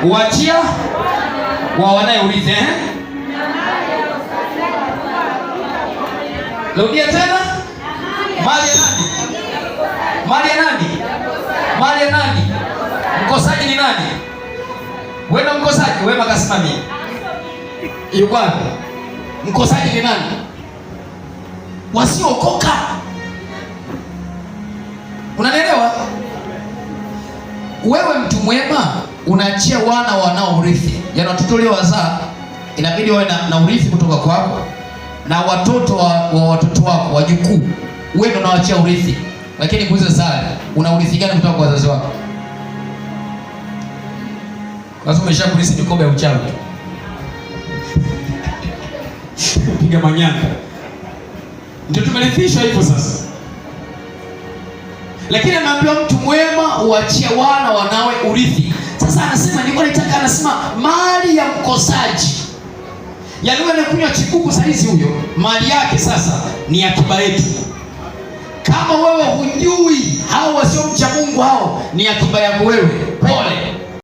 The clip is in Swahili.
Uachia wa wanayeurithi. Rudia tena. Mali ya nani? Mali ya nani? Mali ya nani? Mkosaji ni nani? Wewe ndo mkosaji. Wewe makasimamia. Yuko wapi? Mkosaji ni nani? Wasiokoka. Unanielewa? Wewe mtu mwema unaachia wana wanaourithi. Yaani watoto leo wazaa inabidi wawe na urithi kutoka kwako, na watoto wa watoto wako, wajukuu, wewe ndo unawaachia urithi. Lakini kuuliza sana, una urithi gani kutoka kwa wazazi wako? Lazima umeshakulisi mikoba ya uchawi. Piga manyanga. Ndio tumerithishwa hivyo sasa. Lakini anaambiwa mtu mwema uachia wana wanawe urithi. Sasa anasema nilikuwa nataka, anasema mali ya mkosaji. Yaani wewe unakunywa chikuku saizi, huyo mali yake sasa ni akiba yetu. Kama wewe hujui hao wasiomcha Mungu, hao ni akiba yako wewe, pole.